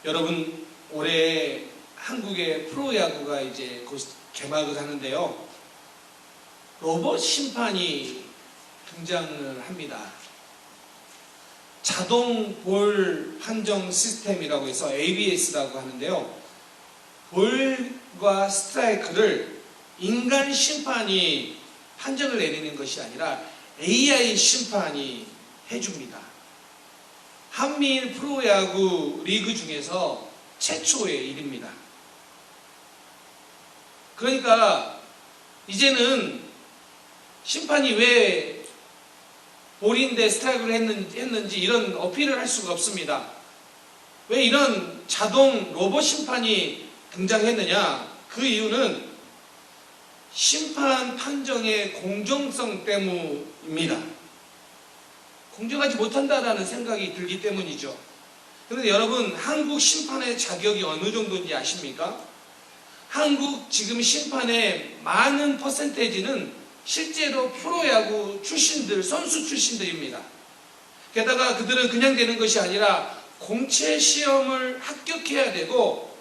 여러분, 올해 한국의 프로야구가 이제 곧 개막을 하는데요. 로봇 심판이 등장을 합니다. 자동 볼 판정 시스템이라고 해서 ABS라고 하는데요. 볼과 스트라이크를 인간 심판이 판정을 내리는 것이 아니라 AI 심판이 해줍니다. 한미일 프로야구 리그 중에서 최초의 일입니다. 그러니까 이제는 심판이 왜 볼인데 스트라이크를 했는지 이런 어필을 할 수가 없습니다. 왜 이런 자동 로봇 심판이 등장했느냐? 그 이유는 심판 판정의 공정성 때문입니다. 공정하지 못한다라는 생각이 들기 때문이죠. 그런데 여러분, 한국 심판의 자격이 어느 정도인지 아십니까? 한국 지금 심판의 많은 퍼센테이지는 실제로 프로야구 출신들, 선수 출신들입니다. 게다가 그들은 그냥 되는 것이 아니라 공채 시험을 합격해야 되고,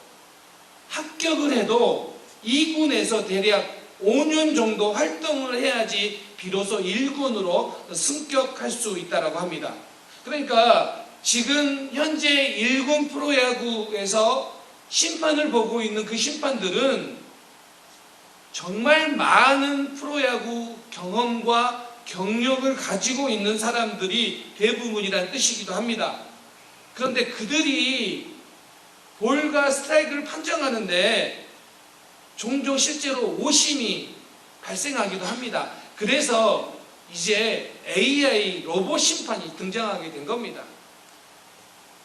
합격을 해도 2군에서 대략 5년 정도 활동을 해야지 비로소 1군으로 승격할 수 있다고 합니다. 그러니까 지금 현재 1군 프로야구에서 심판을 보고 있는 그 심판들은 정말 많은 프로야구 경험과 경력을 가지고 있는 사람들이 대부분이라는 뜻이기도 합니다. 그런데 그들이 볼과 스트라이크를 판정하는데 종종 실제로 오심이 발생하기도 합니다. 그래서 이제 AI 로봇 심판이 등장하게 된 겁니다.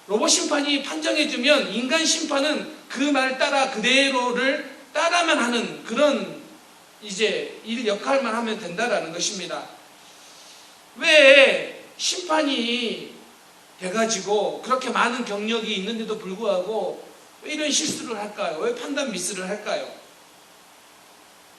로봇 심판이 판정해주면 인간 심판은 그 말 따라 그대로를 따라만 하는 그런 이제 일 역할만 하면 된다라는 것입니다. 왜 심판이 돼가지고 그렇게 많은 경력이 있는데도 불구하고 왜 이런 실수를 할까요? 왜 판단 미스를 할까요?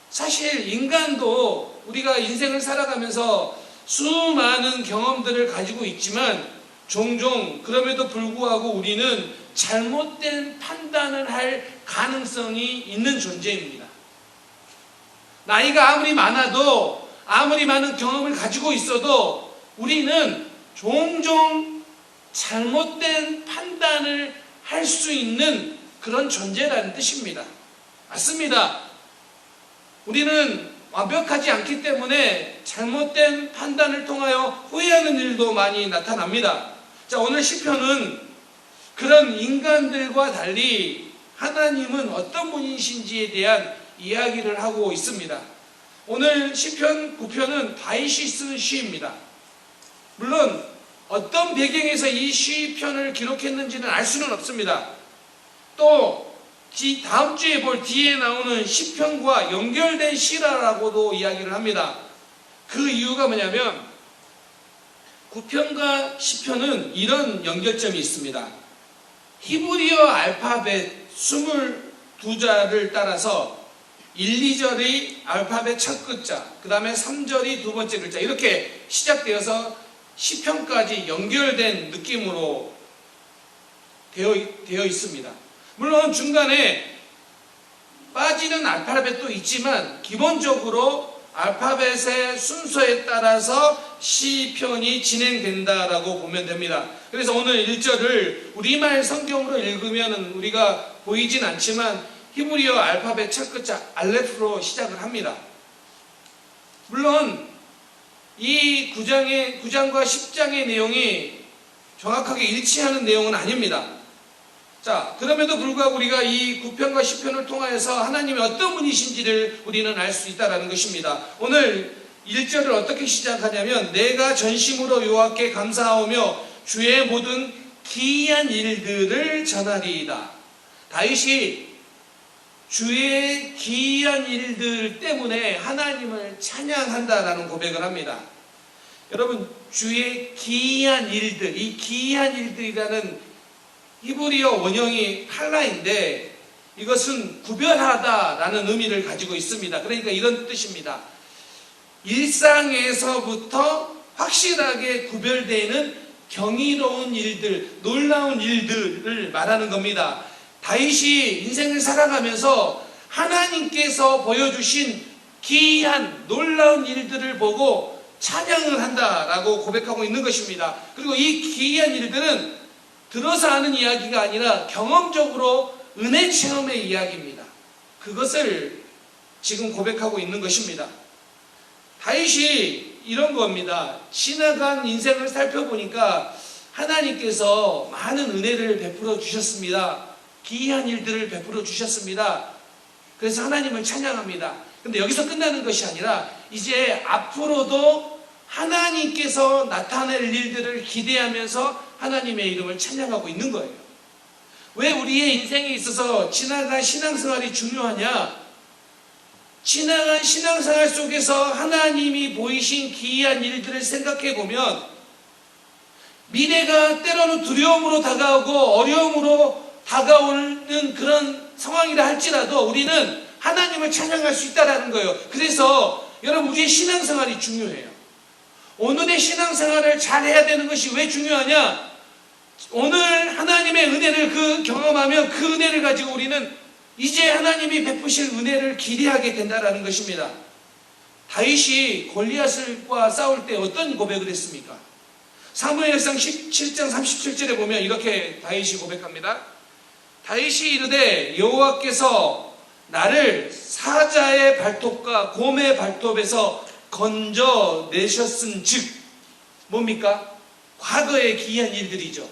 사실 인간도 우리가 인생을 살아가면서 수많은 경험들을 가지고 있지만 종종 그럼에도 불구하고 우리는 잘못된 판단을 할 가능성이 있는 존재입니다. 나이가 아무리 많아도 아무리 많은 경험을 가지고 있어도 우리는 종종 잘못된 판단을 할 수 있는 그런 존재라는 뜻입니다. 맞습니다. 우리는 완벽하지 않기 때문에 잘못된 판단을 통하여 후회하는 일도 많이 나타납니다. 자, 오늘 시편은 그런 인간들과 달리 하나님은 어떤 분이신지에 대한 이야기를 하고 있습니다. 오늘 시편 9편은 다윗이 쓴 시입니다. 물론 어떤 배경에서 이 시편을 기록했는지는 알 수는 없습니다. 또 다음 주에 볼 뒤에 나오는 시편과 연결된 시라라고도 이야기를 합니다. 그 이유가 뭐냐면 9편과 시편은 이런 연결점이 있습니다. 히브리어 알파벳 22자를 따라서 1, 2절이 알파벳 첫 글자, 그 다음에 3절이 두 번째 글자, 이렇게 시작되어서 시편까지 연결된 느낌으로 되어 있습니다. 물론 중간에 빠지는 알파벳도 있지만 기본적으로 알파벳의 순서에 따라서 시편이 진행된다라고 보면 됩니다. 그래서 오늘 1절을 우리말 성경으로 읽으면 우리가 보이진 않지만 히브리어 알파벳 첫 글자 알레프로 시작을 합니다. 물론 이 9장과 10장의 내용이 정확하게 일치하는 내용은 아닙니다. 자, 그럼에도 불구하고 우리가 이 9편과 10편을 통하여서 하나님이 어떤 분이신지를 우리는 알 수 있다는 것입니다. 오늘 1절을 어떻게 시작하냐면 내가 전심으로 여호와께 감사하오며 주의 모든 기이한 일들을 전하리이다. 다윗이 주의 기이한 일들 때문에 하나님을 찬양한다라는 고백을 합니다. 여러분, 주의 기이한 일들, 이 기이한 일들이라는 히브리어 원형이 칼라인데 이것은 구별하다라는 의미를 가지고 있습니다. 그러니까 이런 뜻입니다. 일상에서부터 확실하게 구별되는 경이로운 일들, 놀라운 일들을 말하는 겁니다. 다윗이 인생을 살아가면서 하나님께서 보여주신 기이한 놀라운 일들을 보고 찬양을 한다라고 고백하고 있는 것입니다. 그리고 이 기이한 일들은 들어서 하는 이야기가 아니라 경험적으로 은혜 체험의 이야기입니다. 그것을 지금 고백하고 있는 것입니다. 다윗이 이런 겁니다. 지나간 인생을 살펴보니까 하나님께서 많은 은혜를 베풀어 주셨습니다. 기이한 일들을 베풀어 주셨습니다. 그래서 하나님을 찬양합니다. 근데 여기서 끝나는 것이 아니라 이제 앞으로도 하나님께서 나타낼 일들을 기대하면서 하나님의 이름을 찬양하고 있는 거예요. 왜 우리의 인생에 있어서 지나간 신앙생활이 중요하냐? 지나간 신앙생활 속에서 하나님이 보이신 기이한 일들을 생각해 보면 미래가 때로는 두려움으로 다가오고 어려움으로 다가오는 그런 상황이라 할지라도 우리는 하나님을 찬양할 수 있다는 거예요. 그래서 여러분, 우리의 신앙생활이 중요해요. 오늘의 신앙생활을 잘해야 되는 것이 왜 중요하냐? 오늘 하나님의 은혜를 경험하면 그 은혜를 가지고 우리는 이제 하나님이 베푸실 은혜를 기대하게 된다는 것입니다. 다윗이 골리앗과 싸울 때 어떤 고백을 했습니까? 사무엘상 17장 37절에 보면 이렇게 다윗이 고백합니다. 다윗이 이르되 여호와께서 나를 사자의 발톱과 곰의 발톱에서 건져내셨은즉, 뭡니까? 과거의 기이한 일들이죠.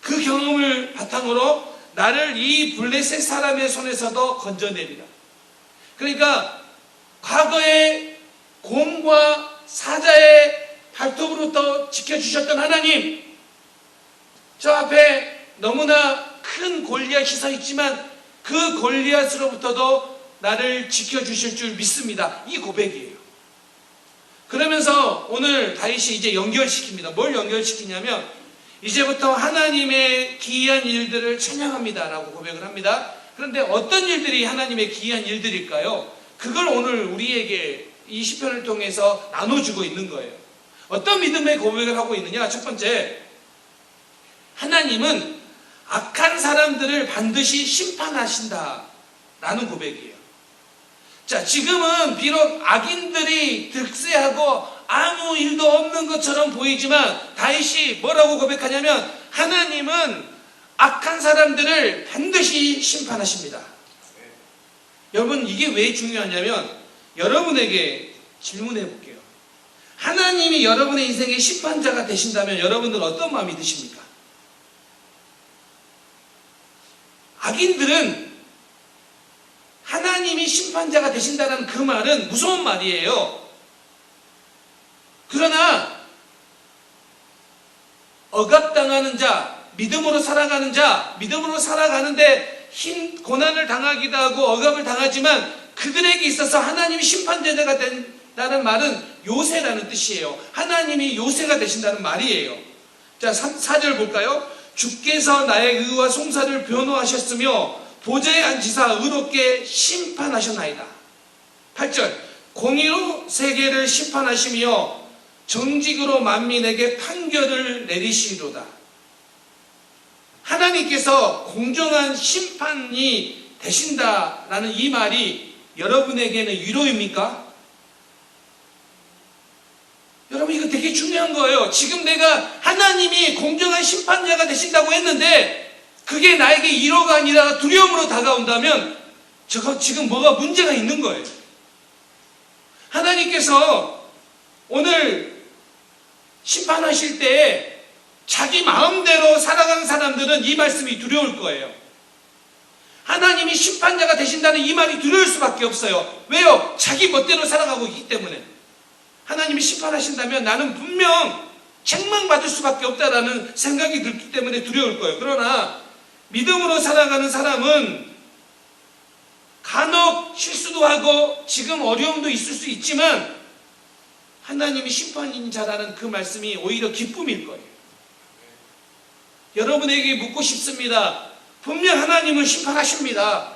그 경험을 바탕으로 나를 이 블레셋 사람의 손에서도 건져내리라. 그러니까 과거에 곰과 사자의 발톱으로부터 지켜주셨던 하나님, 저 앞에 너무나 큰 골리앗이 서 있지만 그 골리앗으로부터도 나를 지켜주실 줄 믿습니다. 이 고백이에요. 그러면서 오늘 다윗이 이제 연결시킵니다. 뭘 연결시키냐면 이제부터 하나님의 기이한 일들을 찬양합니다 라고 고백을 합니다. 그런데 어떤 일들이 하나님의 기이한 일들일까요? 그걸 오늘 우리에게 이 시편을 통해서 나눠주고 있는 거예요. 어떤 믿음의 고백을 하고 있느냐? 첫 번째, 하나님은 악한 사람들을 반드시 심판하신다 라는 고백이에요. 자, 지금은 비록 악인들이 득세하고 아무 일도 없는 것처럼 보이지만 다윗이 뭐라고 고백하냐면 하나님은 악한 사람들을 반드시 심판하십니다. 여러분, 이게 왜 중요하냐면 여러분에게 질문해 볼게요. 하나님이 여러분의 인생의 심판자가 되신다면 여러분들 어떤 마음이 드십니까? 악인들은 하나님이 심판자가 되신다는 그 말은 무서운 말이에요. 그러나 억압당하는 자, 믿음으로 살아가는 자, 믿음으로 살아가는데 고난을 당하기도 하고 억압을 당하지만 그들에게 있어서 하나님이 심판자가 된다는 말은 요새라는 뜻이에요. 하나님이 요새가 되신다는 말이에요. 자, 4절 볼까요? 주께서 나의 의와 송사를 변호하셨으며 보좌에 앉으사 의롭게 심판하셨나이다. 8절, 공의로 세계를 심판하시며 정직으로 만민에게 판결을 내리시리로다. 하나님께서 공정한 심판이 되신다라는 이 말이 여러분에게는 위로입니까? 여러분, 이거 되게 중요한 거예요. 지금 내가 하나님이 공정한 심판자가 되신다고 했는데 그게 나에게 위로가 아니라 두려움으로 다가온다면 저거 지금 뭐가 문제가 있는 거예요. 하나님께서 오늘 심판하실 때 자기 마음대로 살아가는 사람들은 이 말씀이 두려울 거예요. 하나님이 심판자가 되신다는 이 말이 두려울 수밖에 없어요. 왜요? 자기 멋대로 살아가고 있기 때문에. 하나님이 심판하신다면 나는 분명 책망받을 수밖에 없다라는 생각이 들기 때문에 두려울 거예요. 그러나 믿음으로 살아가는 사람은 간혹 실수도 하고 지금 어려움도 있을 수 있지만 하나님이 심판인 자라는 그 말씀이 오히려 기쁨일 거예요. 여러분에게 묻고 싶습니다. 분명 하나님은 심판하십니다.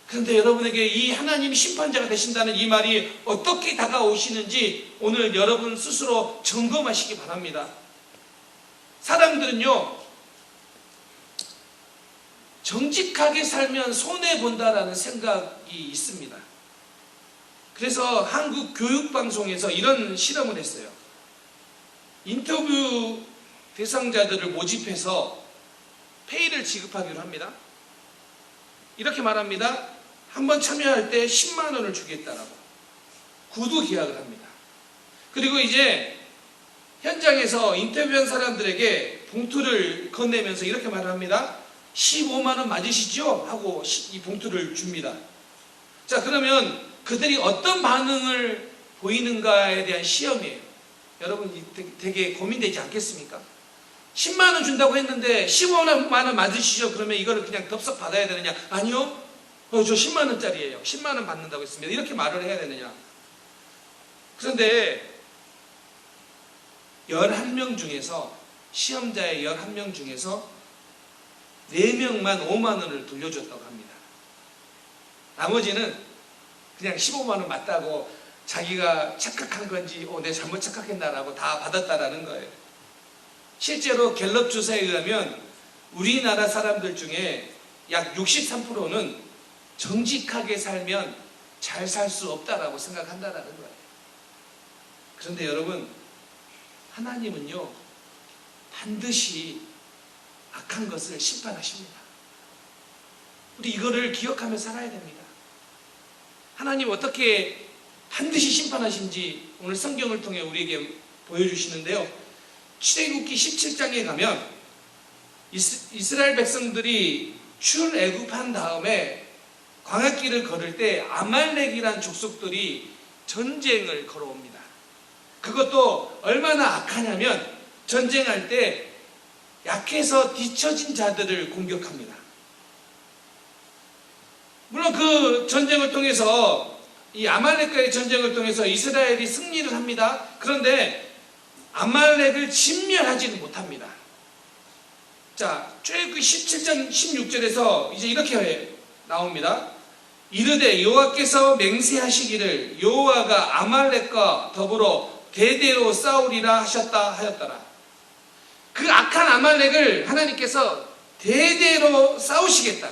그런데 여러분에게 이 하나님이 심판자가 되신다는 이 말이 어떻게 다가오시는지 오늘 여러분 스스로 점검하시기 바랍니다. 사람들은요, 정직하게 살면 손해본다라는 생각이 있습니다. 그래서 한국 교육방송에서 이런 실험을 했어요. 인터뷰 대상자들을 모집해서 페이를 지급하기로 합니다. 이렇게 말합니다. 한번 참여할 때 10만 원을 주겠다라고 구두 계약을 합니다. 그리고 이제 현장에서 인터뷰한 사람들에게 봉투를 건네면서 이렇게 말을 합니다. 15만 원 맞으시죠? 하고 이 봉투를 줍니다. 자, 그러면 그들이 어떤 반응을 보이는가에 대한 시험이에요. 여러분 되게 고민되지 않겠습니까? 10만 원 준다고 했는데 15만 원 맞으시죠? 그러면 이거를 그냥 덥석 받아야 되느냐? 아니요. 저 10만 원짜리예요. 10만 원 받는다고 했습니다. 이렇게 말을 해야 되느냐? 그런데 11명 중에서, 시험자의 11명 중에서 4명만 5만 원을 돌려줬다고 합니다. 나머지는 그냥 15만 원 맞다고 자기가 착각한 건지 내가 잘못 착각했나라고 다 받았다라는 거예요. 실제로 갤럽 조사에 의하면 우리나라 사람들 중에 약 63%는 정직하게 살면 잘 살 수 없다라고 생각한다라는 거예요. 그런데 여러분, 하나님은요, 반드시 악한 것을 심판하십니다. 우리 이거를 기억하며 살아야 됩니다. 하나님 어떻게 반드시 심판하신지 오늘 성경을 통해 우리에게 보여주시는데요. 출애굽기 17장에 가면 이스라엘 백성들이 출애굽한 다음에 광야길을 걸을 때 아말렉이란 족속들이 전쟁을 걸어옵니다. 그것도 얼마나 악하냐면 전쟁할 때 약해서 뒤처진 자들을 공격합니다. 물론 그 전쟁을 통해서, 이 아말렉과의 전쟁을 통해서 이스라엘이 승리를 합니다. 그런데 아말렉을 진멸하지는 못합니다. 자, 출애굽기 17장 16절에서 이제 이렇게 나옵니다. 이르되 여호와께서 맹세하시기를 여호와가 아말렉과 더불어 대대로 싸우리라 하였더라. 그 악한 아말렉을 하나님께서 대대로 싸우시겠다.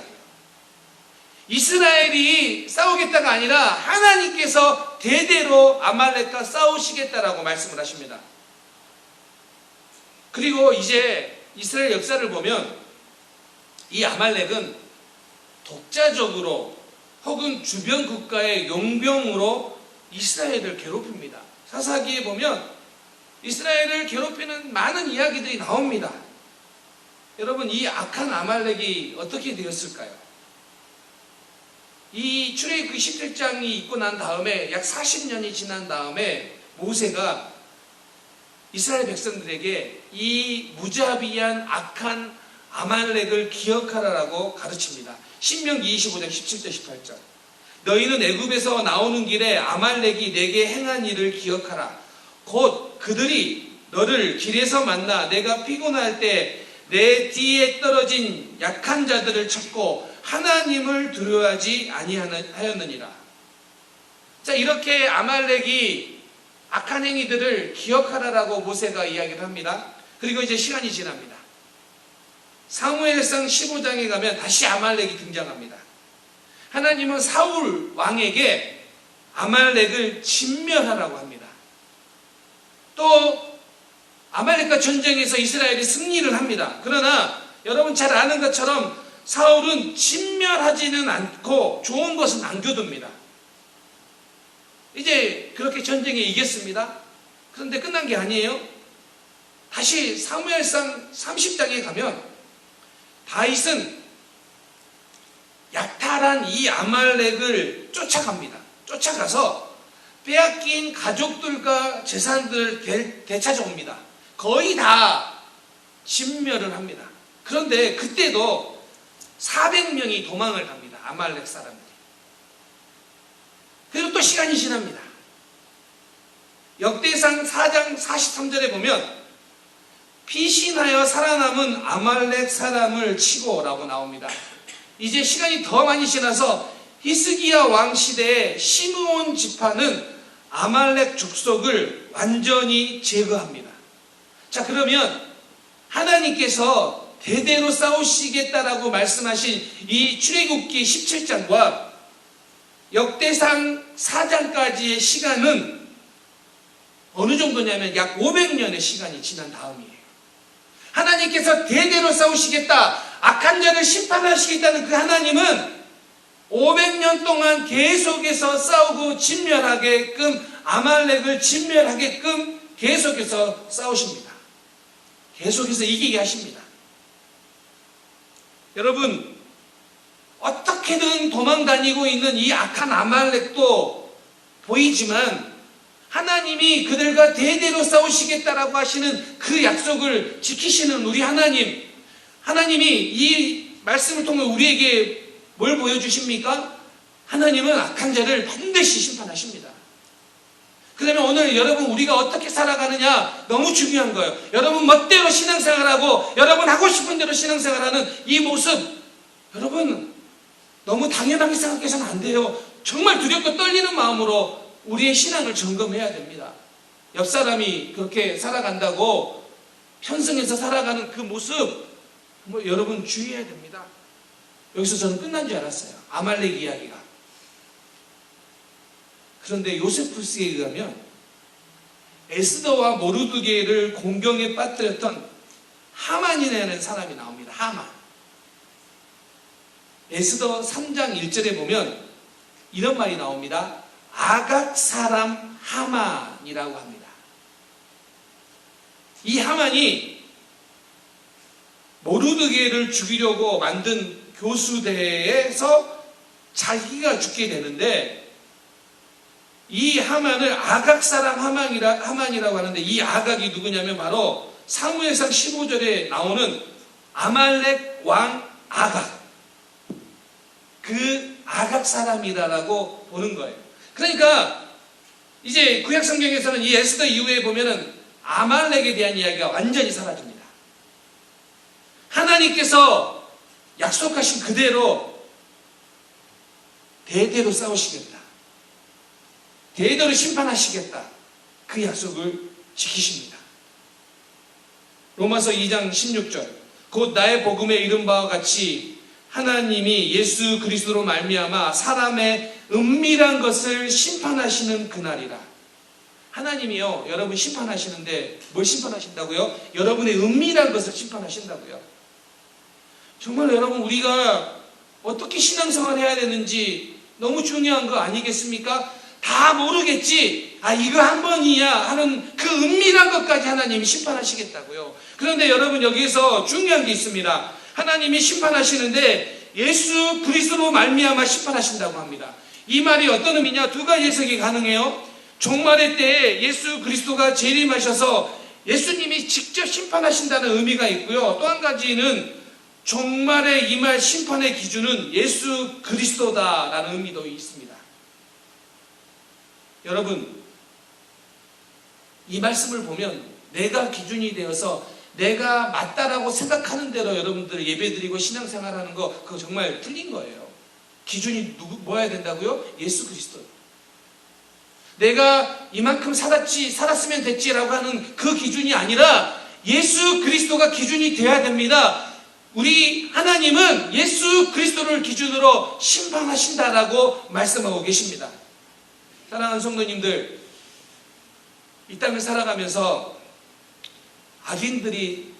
이스라엘이 싸우겠다가 아니라 하나님께서 대대로 아말렉과 싸우시겠다라고 말씀을 하십니다. 그리고 이제 이스라엘 역사를 보면 이 아말렉은 독자적으로 혹은 주변 국가의 용병으로 이스라엘을 괴롭힙니다. 사사기에 보면 이스라엘을 괴롭히는 많은 이야기들이 나옵니다. 여러분, 이 악한 아말렉이 어떻게 되었을까요? 이 출애굽기 17장이 있고 난 다음에 약 40년이 지난 다음에 모세가 이스라엘 백성들에게 이 무자비한 악한 아말렉을 기억하라라고 가르칩니다. 신명기 25장 17절 18절. 너희는 애굽에서 나오는 길에 아말렉이 내게 행한 일을 기억하라. 곧 그들이 너를 길에서 만나 내가 피곤할 때 내 뒤에 떨어진 약한 자들을 쳤고 하나님을 두려워하지 아니하였느니라. 자, 이렇게 아말렉이 악한 행위들을 기억하라라고 모세가 이야기를 합니다. 그리고 이제 시간이 지납니다. 사무엘상 15장에 가면 다시 아말렉이 등장합니다. 하나님은 사울 왕에게 아말렉을 진멸하라고 합니다. 또 아말렉과 전쟁에서 이스라엘이 승리를 합니다. 그러나 여러분 잘 아는 것처럼 사울은 진멸하지는 않고 좋은 것은 남겨둡니다. 이제 그렇게 전쟁에 이겼습니다. 그런데 끝난 게 아니에요. 다시 사무엘상 30장에 가면 다윗은 약탈한 이 아말렉을 쫓아갑니다. 쫓아가서 빼앗긴 가족들과 재산들을 되찾아옵니다. 거의 다 진멸을 합니다. 그런데 그때도 400명이 도망을 갑니다. 아말렉 사람들이. 그리고 또 시간이 지납니다. 역대상 4장 43절에 보면 피신하여 살아남은 아말렉 사람을 치고 라고 나옵니다. 이제 시간이 더 많이 지나서 히스기야 왕 시대에 시므온 지파는 아말렉 족속을 완전히 제거합니다. 자, 그러면 하나님께서 대대로 싸우시겠다라고 말씀하신 이 출애굽기 17장과 역대상 4장까지의 시간은 어느 정도냐면 약 500년의 시간이 지난 다음이에요. 하나님께서 대대로 싸우시겠다, 악한 자를 심판하시겠다는 그 하나님은 500년 동안 계속해서 싸우고 진멸하게끔, 아말렉을 진멸하게끔 계속해서 싸우십니다. 계속해서 이기게 하십니다. 여러분, 어떻게든 도망다니고 있는 이 악한 아말렉도 보이지만 하나님이 그들과 대대로 싸우시겠다라고 하시는 그 약속을 지키시는 우리 하나님, 하나님이 이 말씀을 통해 우리에게 뭘 보여주십니까? 하나님은 악한 자를 반드시 심판하십니다. 그러면 오늘 여러분 우리가 어떻게 살아가느냐 너무 중요한 거예요. 여러분 멋대로 신앙생활하고 여러분 하고 싶은 대로 신앙생활하는 이 모습, 여러분 너무 당연하게 생각해서는 안 돼요. 정말 두렵고 떨리는 마음으로 우리의 신앙을 점검해야 됩니다. 옆 사람이 그렇게 살아간다고 편승해서 살아가는 그 모습, 여러분 주의해야 됩니다. 여기서 저는 끝난 줄 알았어요. 아말렉 이야기가. 그런데 요세푸스에 의하면 에스더와 모르드게를 공경에 빠뜨렸던 하만이라는 사람이 나옵니다. 하만. 에스더 3장 1절에 보면 이런 말이 나옵니다. 아각 사람 하만이라고 합니다. 이 하만이 모르드게를 죽이려고 만든 교수대에서 자기가 죽게 되는데, 이 하만을 아각 사람 하만이라고 하는데, 이 아각이 누구냐면 바로 사무엘상 15절에 나오는 아말렉 왕 아각, 그 아각 사람이라고 보는 거예요. 그러니까 이제 구약 성경에서는 이 에스더 이후에 보면은 아말렉에 대한 이야기가 완전히 사라집니다. 하나님께서 약속하신 그대로 대대로 싸우시겠다, 대대로 심판하시겠다, 그 약속을 지키십니다. 로마서 2장 16절, 곧 나의 복음에 이른 바와 같이 하나님이 예수 그리스도로 말미암아 사람의 은밀한 것을 심판하시는 그날이라. 하나님이요, 여러분 심판하시는데 뭘 심판하신다고요? 여러분의 은밀한 것을 심판하신다고요. 정말 여러분 우리가 어떻게 신앙생활을 해야 되는지 너무 중요한 거 아니겠습니까? 다 모르겠지, 이거 한 번이야 하는 그 은밀한 것까지 하나님이 심판하시겠다고요. 그런데 여러분 여기에서 중요한 게 있습니다. 하나님이 심판하시는데 예수 그리스도로 말미암아 심판하신다고 합니다. 이 말이 어떤 의미냐? 두 가지 해석이 가능해요. 종말의 때에 예수 그리스도가 재림하셔서 예수님이 직접 심판하신다는 의미가 있고요. 또 한 가지는 종말의 임할 심판의 기준은 예수 그리스도다라는 의미도 있습니다. 여러분, 이 말씀을 보면 내가 기준이 되어서 내가 맞다라고 생각하는 대로 여러분들 예배드리고 신앙생활하는 거, 그거 정말 틀린 거예요. 기준이 뭐여야 된다고요? 예수 그리스도. 내가 이만큼 살았으면 됐지라고 하는 그 기준이 아니라 예수 그리스도가 기준이 되어야 됩니다. 우리 하나님은 예수 그리스도를 기준으로 심판하신다라고 말씀하고 계십니다. 사랑하는 성도님들, 이 땅을 살아가면서 악인들이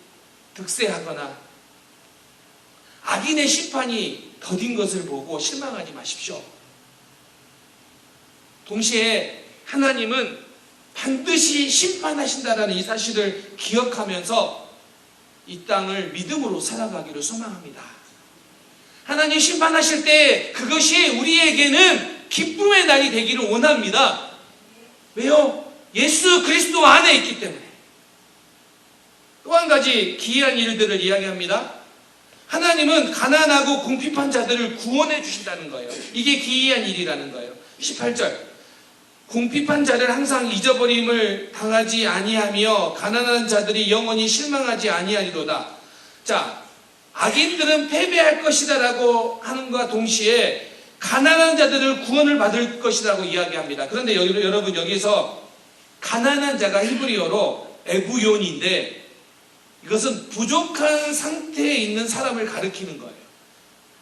득세하거나 악인의 심판이 더딘 것을 보고 실망하지 마십시오. 동시에 하나님은 반드시 심판하신다라는 이 사실을 기억하면서 이 땅을 믿음으로 살아가기를 소망합니다. 하나님 심판하실 때 그것이 우리에게는 기쁨의 날이 되기를 원합니다. 왜요? 예수 그리스도 안에 있기 때문에. 또 한 가지 기이한 일들을 이야기합니다. 하나님은 가난하고 궁핍한 자들을 구원해 주신다는 거예요. 이게 기이한 일이라는 거예요. 18절, 궁핍한 자를 항상 잊어버림을 당하지 아니하며 가난한 자들이 영원히 실망하지 아니하리로다. 자, 악인들은 패배할 것이다라고 하는 것과 동시에 가난한 자들을 구원을 받을 것이라고 이야기합니다. 그런데 여러분 여기서 가난한 자가 히브리어로 에구요니인데, 이것은 부족한 상태에 있는 사람을 가리키는 거예요.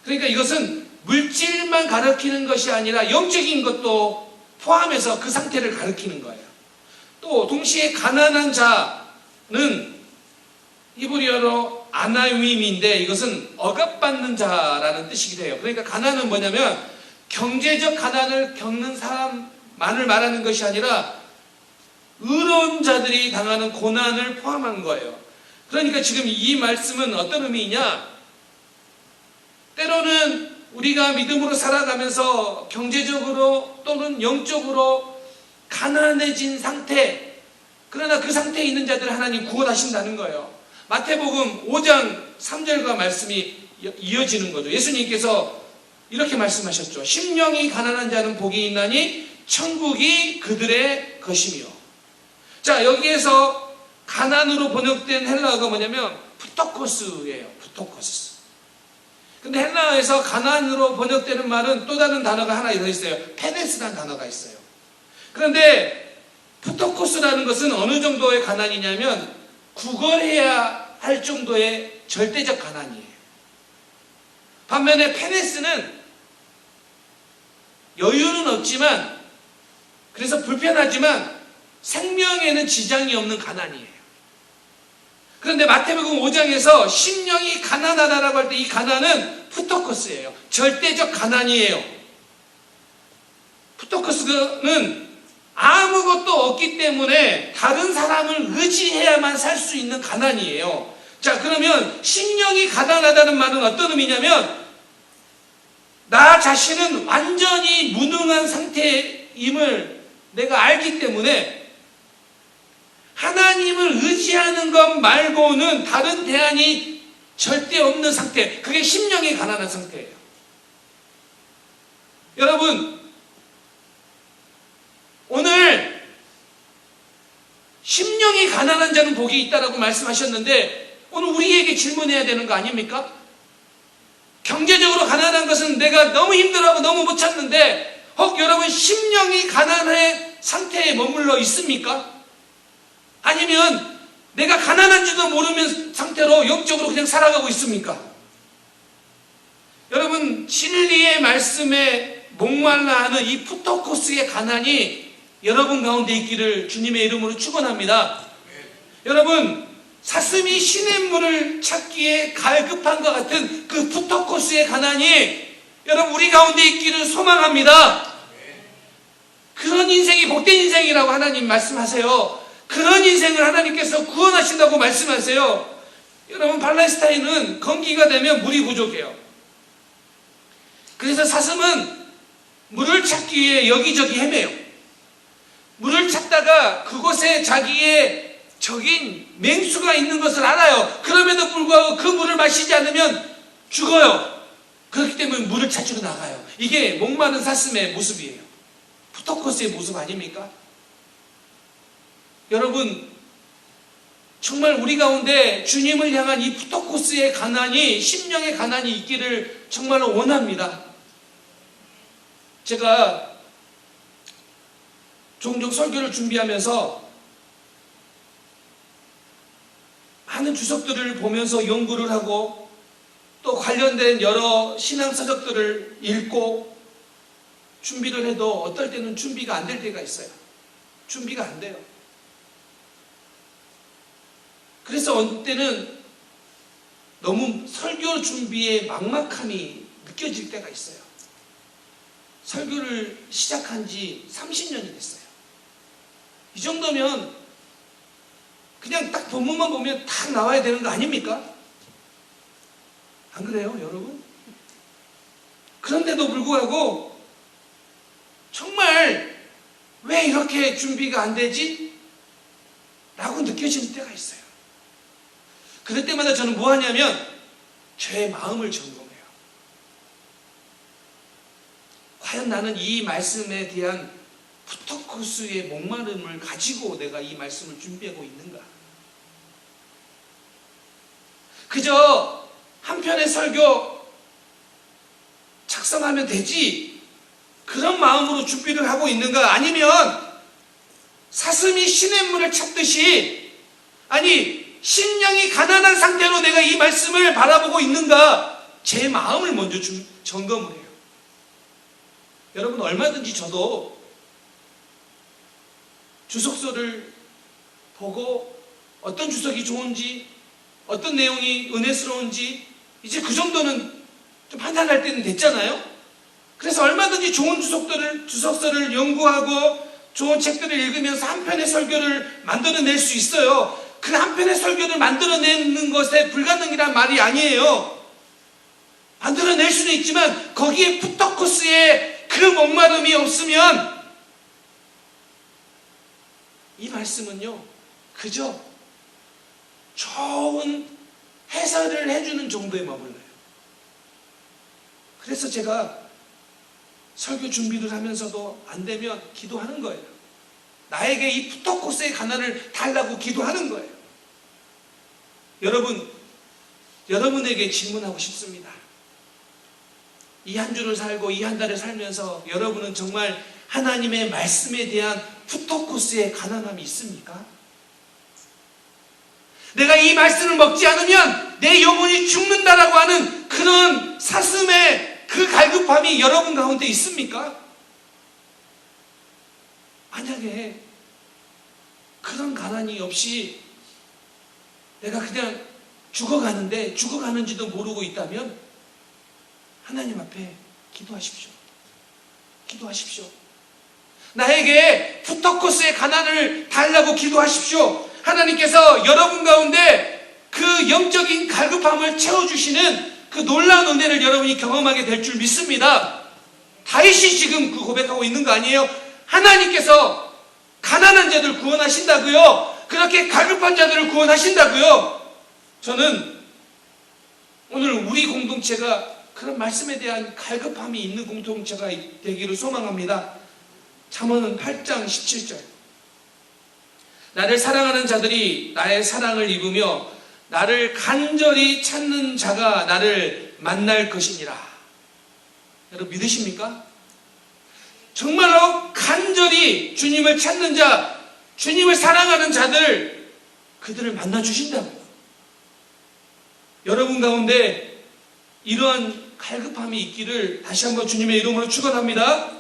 그러니까 이것은 물질만 가리키는 것이 아니라 영적인 것도 포함해서 그 상태를 가리키는 거예요. 또 동시에 가난한 자는 히브리어로 아나위임인데 이것은 억압받는 자라는 뜻이기도 해요. 그러니까 가난은 뭐냐면 경제적 가난을 겪는 사람만을 말하는 것이 아니라 의로운 자들이 당하는 고난을 포함한 거예요. 그러니까 지금 이 말씀은 어떤 의미이냐? 때로는 우리가 믿음으로 살아가면서 경제적으로 또는 영적으로 가난해진 상태, 그러나 그 상태에 있는 자들 하나님 구원하신다는 거예요. 마태복음 5장 3절과 말씀이 이어지는 거죠. 예수님께서 이렇게 말씀하셨죠. 심령이 가난한 자는 복이 있나니 천국이 그들의 것이며. 자, 여기에서 가난으로 번역된 헬라어가 뭐냐면 푸토코스예요. 푸토코스. 근데 헬라어에서 가난으로 번역되는 말은 또 다른 단어가 하나 있어요. 페네스라는 단어가 있어요. 그런데 푸토코스라는 것은 어느 정도의 가난이냐면 구걸해야 할 정도의 절대적 가난이에요. 반면에 페네스는 여유는 없지만, 그래서 불편하지만 생명에는 지장이 없는 가난이에요. 그런데 마태복음 5장에서 심령이 가난하다라고 할 때 이 가난은 푸토코스예요. 절대적 가난이에요. 푸토코스는 아무것도 없기 때문에 다른 사람을 의지해야만 살 수 있는 가난이에요. 자, 그러면 심령이 가난하다는 말은 어떤 의미냐면 나 자신은 완전히 무능한 상태임을 내가 알기 때문에 하나님을 의지하는 것 말고는 다른 대안이 절대 없는 상태, 그게 심령이 가난한 상태예요. 여러분, 오늘 심령이 가난한 자는 복이 있다라고 말씀하셨는데 오늘 우리에게 질문해야 되는 거 아닙니까? 경제적으로 가난한 것은 내가 너무 힘들어하고 너무 못 참는데 혹 여러분 심령이 가난한 상태에 머물러 있습니까? 아니면 내가 가난한지도 모르는 상태로 영적으로 그냥 살아가고 있습니까? 여러분, 진리의 말씀에 목말라 하는 이 푸토코스의 가난이 여러분 가운데 있기를 주님의 이름으로 축원합니다. 여러분, 사슴이 시냇물을 찾기에 갈급한 것 같은 그 푸토코스의 가난이 여러분 우리 가운데 있기를 소망합니다. 그런 인생이 복된 인생이라고 하나님 말씀하세요. 그런 인생을 하나님께서 구원하신다고 말씀하세요. 여러분, 팔레스타인은 건기가 되면 물이 부족해요. 그래서 사슴은 물을 찾기 위해 여기저기 헤매요. 물을 찾다가 그곳에 자기의 적인 맹수가 있는 것을 알아요. 그럼에도 불구하고 그 물을 마시지 않으면 죽어요. 그렇기 때문에 물을 찾으러 나가요. 이게 목마른 사슴의 모습이에요. 푸토코스의 모습 아닙니까? 여러분, 정말 우리 가운데 주님을 향한 이 푸토코스의 가난이, 심령의 가난이 있기를 정말로 원합니다. 제가 종종 설교를 준비하면서 많은 주석들을 보면서 연구를 하고 또 관련된 여러 신앙서적들을 읽고 준비를 해도 어떨 때는 준비가 안 될 때가 있어요. 준비가 안 돼요. 그래서 어느 때는 너무 설교 준비에 막막함이 느껴질 때가 있어요. 설교를 시작한 지 30년이 됐어요. 이 정도면 그냥 딱 본문만 보면 딱 나와야 되는 거 아닙니까? 안 그래요, 여러분? 그런데도 불구하고 정말 왜 이렇게 준비가 안 되지? 라고 느껴지는 때가 있어요. 그럴 때마다 저는 뭐 하냐면 제 마음을 점검해요. 과연 나는 이 말씀에 대한 푸토코스의 목마름을 가지고 내가 이 말씀을 준비하고 있는가? 그저 한 편의 설교 작성하면 되지 그런 마음으로 준비를 하고 있는가? 아니면 사슴이 시냇물을 찾듯이, 아니 심령이 가난한 상태로 내가 이 말씀을 바라보고 있는가? 제 마음을 먼저 점검을 해요. 여러분, 얼마든지 저도 주석서를 보고 어떤 주석이 좋은지, 어떤 내용이 은혜스러운지 이제 그 정도는 좀 판단할 때는 됐잖아요. 그래서 얼마든지 좋은 주석서를 연구하고 좋은 책들을 읽으면서 한 편의 설교를 만들어낼 수 있어요. 그 한 편의 설교를 만들어내는 것에 불가능이란 말이 아니에요. 만들어낼 수는 있지만 거기에 푸터코스의 그 목마름이 없으면 이 말씀은요, 그저 좋은 해설을 해주는 정도에 머물러요. 그래서 제가 설교 준비를 하면서도 안 되면 기도하는 거예요. 나에게 이 푸터코스의 가난을 달라고 기도하는 거예요. 여러분에게 질문하고 싶습니다. 이 한 주를 살고 이 한 달을 살면서 여러분은 정말 하나님의 말씀에 대한 푸터코스의 가난함이 있습니까? 내가 이 말씀을 먹지 않으면 내 영혼이 죽는다라고 하는 그런 사슴의 그 갈급함이 여러분 가운데 있습니까? 만약에 그런 가난이 없이 내가 그냥 죽어가는지도 모르고 있다면 하나님 앞에 기도하십시오. 기도하십시오. 나에게 푸터코스의 가난을 달라고 기도하십시오. 하나님께서 여러분 가운데 그 영적인 갈급함을 채워주시는 그 놀라운 은혜를 여러분이 경험하게 될 줄 믿습니다. 다윗이 지금 그 고백하고 있는 거 아니에요? 하나님께서 가난한 자들 구원하신다고요. 그렇게 갈급한 자들을 구원하신다고요. 저는 오늘 우리 공동체가 그런 말씀에 대한 갈급함이 있는 공동체가 되기를 소망합니다. 잠언은 8장 17절. 나를 사랑하는 자들이 나의 사랑을 입으며 나를 간절히 찾는 자가 나를 만날 것이니라. 여러분 믿으십니까? 정말로 간절히 주님을 찾는 자, 주님을 사랑하는 자들, 그들을 만나주신다고요. 여러분 가운데 이러한 갈급함이 있기를 다시 한번 주님의 이름으로 축원합니다.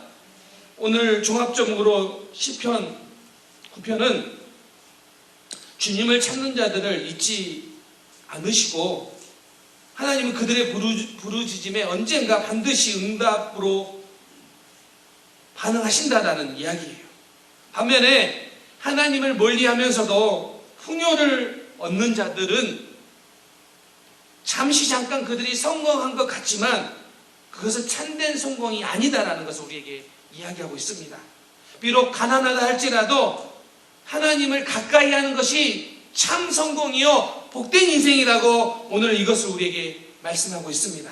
오늘 종합적으로 시편 9편은 주님을 찾는 자들을 잊지 않으시고 하나님은 그들의 부르짖음에 언젠가 반드시 응답으로 반응하신다라는 이야기예요. 반면에 하나님을 멀리하면서도 풍요를 얻는 자들은 잠시 잠깐 그들이 성공한 것 같지만 그것은 참된 성공이 아니다라는 것을 우리에게 이야기하고 있습니다. 비록 가난하다 할지라도 하나님을 가까이 하는 것이 참 성공이요 복된 인생이라고 오늘 이것을 우리에게 말씀하고 있습니다.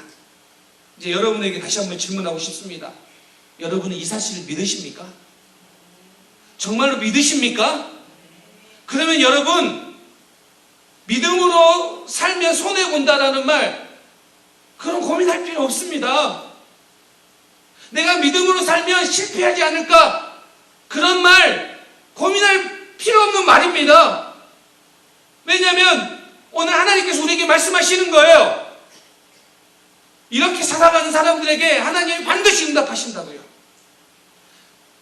이제 여러분에게 다시 한번 질문하고 싶습니다. 여러분은 이 사실을 믿으십니까? 정말로 믿으십니까? 그러면 여러분 믿음으로 살면 손해본다라는 말 그런 고민할 필요 없습니다. 내가 믿음으로 살면 실패하지 않을까? 그런 말 고민할 필요 없는 말입니다. 왜냐하면 오늘 하나님께서 우리에게 말씀하시는 거예요. 이렇게 살아가는 사람들에게 하나님이 반드시 응답하신다고요.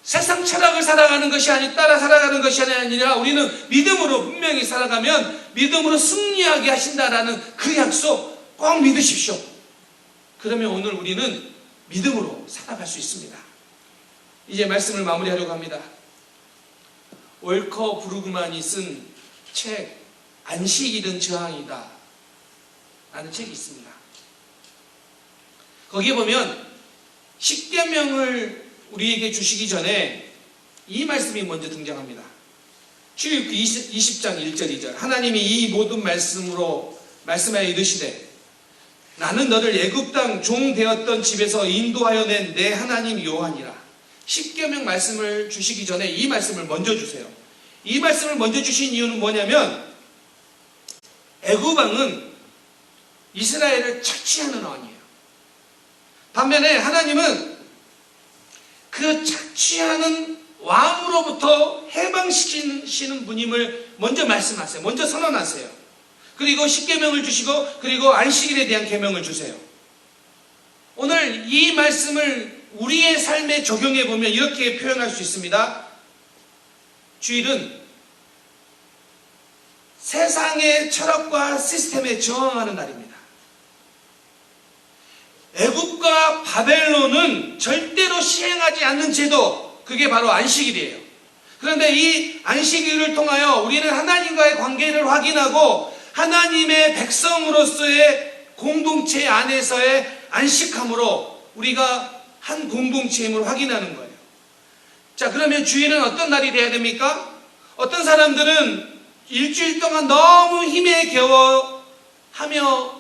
세상 철학을 살아가는 것이 따라 살아가는 것이 아니라 우리는 믿음으로 분명히 살아가면 믿음으로 승리하게 하신다라는 그 약속 꼭 믿으십시오. 그러면 오늘 우리는 믿음으로 살아갈 수 있습니다. 이제 말씀을 마무리하려고 합니다. 월커 브루그만이 쓴 책 안식일은 저항이다 라는 책이 있습니다. 거기에 보면 십계명을 우리에게 주시기 전에 이 말씀이 먼저 등장합니다. 출애굽기 20장 1절 2절 하나님이 이 모든 말씀으로 말씀하여 이르시되 나는 너를 애굽 땅 종 되었던 집에서 인도하여 낸 내 하나님 여호와니라. 십계명 말씀을 주시기 전에 이 말씀을 먼저 주세요. 이 말씀을 먼저 주신 이유는 뭐냐면 애굽 왕은 이스라엘을 착취하는 왕이에요. 반면에 하나님은 그 착취하는 왕으로부터 해방시키시는 분임을 먼저 말씀하세요. 먼저 선언하세요. 그리고 십계명을 주시고 그리고 안식일에 대한 계명을 주세요. 오늘 이 말씀을 우리의 삶에 적용해 보면 이렇게 표현할 수 있습니다. 주일은 세상의 철학과 시스템에 저항하는 날입니다. 애굽과 바벨론은 절대로 시행하지 않는 제도, 그게 바로 안식일이에요. 그런데 이 안식일을 통하여 우리는 하나님과의 관계를 확인하고 하나님의 백성으로서의 공동체 안에서의 안식함으로 우리가 한 공동체임을 확인하는 거예요. 자, 그러면 주일은 어떤 날이 돼야 됩니까? 어떤 사람들은 일주일 동안 너무 힘에 겨워하며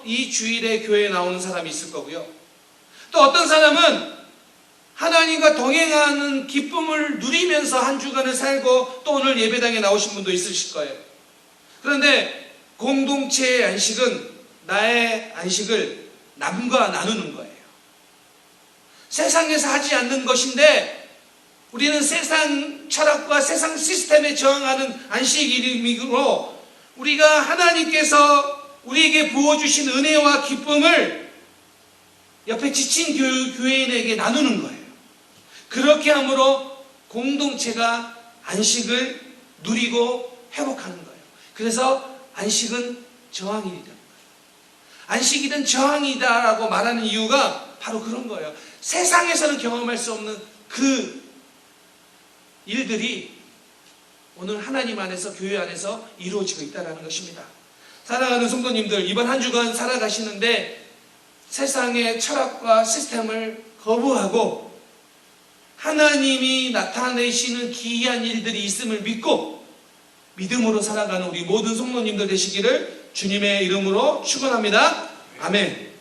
이 주일에 교회에 나오는 사람이 있을 거고요. 또 어떤 사람은 하나님과 동행하는 기쁨을 누리면서 한 주간을 살고 또 오늘 예배당에 나오신 분도 있으실 거예요. 그런데 공동체의 안식은 나의 안식을 남과 나누는 거예요. 세상에서 하지 않는 것인데 우리는 세상 철학과 세상 시스템에 저항하는 안식일이므로 우리가 하나님께서 우리에게 부어주신 은혜와 기쁨을 옆에 지친 교회인에게 나누는 거예요. 그렇게 함으로 공동체가 안식을 누리고 회복하는 거예요. 그래서 안식은 저항일이라는 거예요. 안식일은 저항이다라고 말하는 이유가 바로 그런 거예요. 세상에서는 경험할 수 없는 그 일들이 오늘 하나님 안에서, 교회 안에서 이루어지고 있다는 것입니다. 사랑하는 성도님들, 이번 한 주간 살아가시는데 세상의 철학과 시스템을 거부하고 하나님이 나타내시는 기이한 일들이 있음을 믿고 믿음으로 살아가는 우리 모든 성도님들 되시기를 주님의 이름으로 축원합니다. 아멘.